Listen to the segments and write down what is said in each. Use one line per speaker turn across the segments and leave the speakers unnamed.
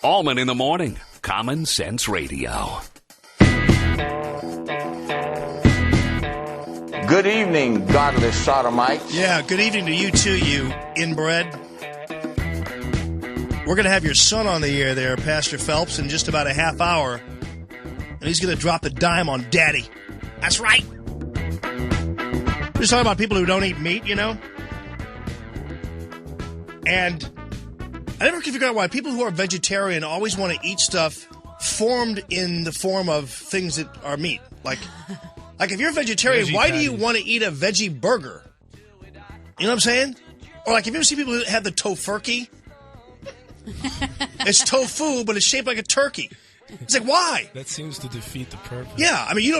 Allman in the Morning. Common Sense Radio.
Good evening, godless sodomites.
Yeah, good evening to you too, you inbred. We're going to have your son on the air there, Pastor Phelps, in just about a half hour. And he's going to drop the dime on Daddy. That's right. We're just talking about people who don't eat meat, you know? And I never can figure out why people who are vegetarian always want to eat stuff formed in the form of things that are meat. Like if you're a vegetarian, why do you want to eat a veggie burger? You know what I'm saying? Or like, have you ever seen people who have the tofurkey? It's tofu, but it's shaped like a turkey. It's like, why?
That seems to defeat the purpose.
Yeah, I mean, you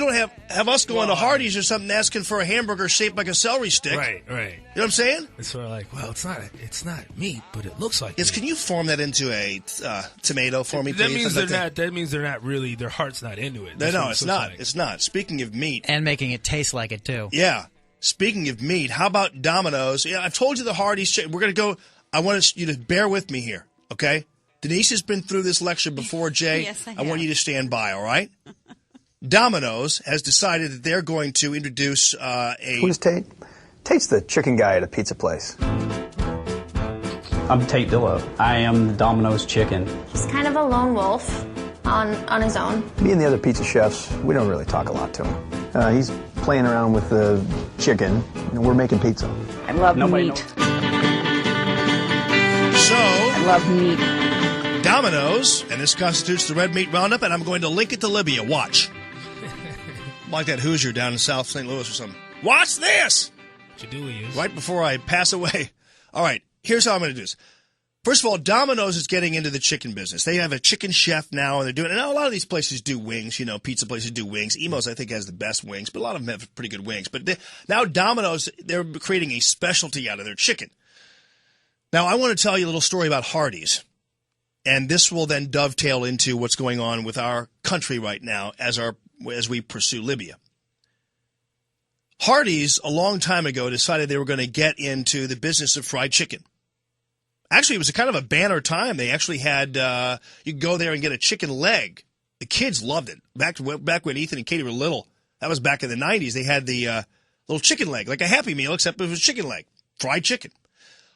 don't have us going to Hardee's or something asking for a hamburger shaped like a celery stick.
Right.
You know what I'm saying?
It's sort of like, well, it's not meat, but it looks like meat.
Can you form that into a tomato for me, please?
That means they're not really, their heart's not into it.
No, it's not. Like. It's not. Speaking of meat.
And making it taste like it, too.
Yeah. Speaking of meat, how about Domino's? Yeah, I've told you the Hardee's. We're going to go. I want you to bear with me here, okay? Denise has been through this lecture before, Jay.
Yes, I have.
I want you to stand by, all right? Domino's has decided that they're going to introduce
Who's Tate? Tate's the chicken guy at a pizza place.
I'm Tate Dillow. I am the Domino's chicken.
He's kind of a lone wolf on his own.
Me and the other pizza chefs, we don't really talk a lot to him. He's playing around with the chicken, and we're making pizza.
I love meat.
So,
I love meat.
Domino's, and this constitutes the Red Meat Roundup, and I'm going to link it to Libya. Watch. Like that Hoosier down in South St. Louis or something. Watch this!
What you do is.
Right before I pass away. All right, here's how I'm going to do this. First of all, Domino's is getting into the chicken business. They have a chicken chef now, and they're doing. And a lot of these places do wings. You know, pizza places do wings. Emo's, I think, has the best wings, but a lot of them have pretty good wings. But now Domino's, they're creating a specialty out of their chicken. Now, I want to tell you a little story about Hardee's, and this will then dovetail into what's going on with our country right now as we pursue Libya. Hardee's, a long time ago, decided they were going to get into the business of fried chicken. Actually, it was a kind of a banner time. They actually had you could go there and get a chicken leg. The kids loved it. Back when Ethan and Katie were little, that was back in the 90s, they had the little chicken leg, like a Happy Meal, except it was chicken leg, fried chicken.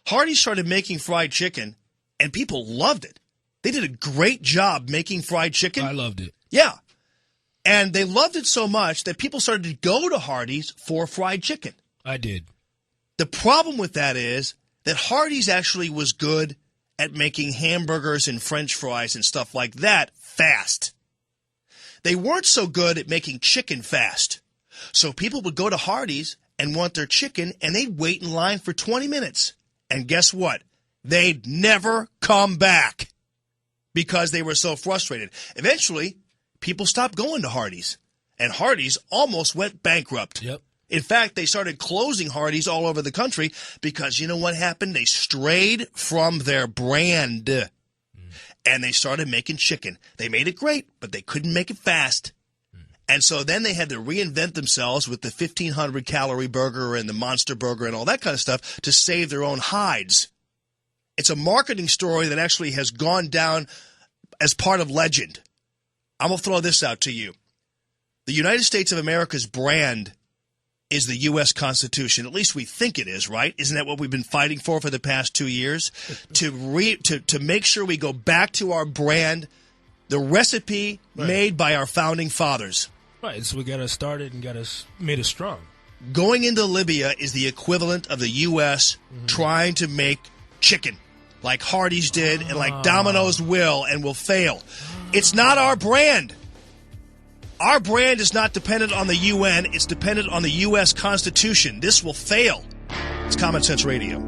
Hardee's started making fried chicken, and people loved it. They did a great job making fried chicken.
I loved it.
Yeah. And they loved it so much that people started to go to Hardee's for fried chicken.
I did.
The problem with that is that Hardee's actually was good at making hamburgers and French fries and stuff like that fast. They weren't so good at making chicken fast. So people would go to Hardee's and want their chicken, and they'd wait in line for 20 minutes. And guess what? They'd never come back because they were so frustrated. Eventually, people stopped going to Hardee's, and Hardee's almost went bankrupt.
Yep.
In fact, they started closing Hardee's all over the country because you know what happened? They strayed from their brand, and they started making chicken. They made it great, but they couldn't make it fast. And so then they had to reinvent themselves with the 1,500-calorie burger and the monster burger and all that kind of stuff to save their own hides. It's a marketing story that actually has gone down as part of legend. I'm going to throw this out to you. The United States of America's brand is the U.S. Constitution. At least we think it is, right? Isn't that what we've been fighting for the past 2 years? To make sure we go back to our brand, the recipe made by our founding fathers.
Right, so we got us started and got us made us strong.
Going into Libya is the equivalent of the U.S. trying to make chicken, like Hardee's did and like Domino's will and will fail. It's not our brand. Our brand is not dependent on the UN. It's dependent on the U.S. Constitution. This will fail. It's Common Sense Radio.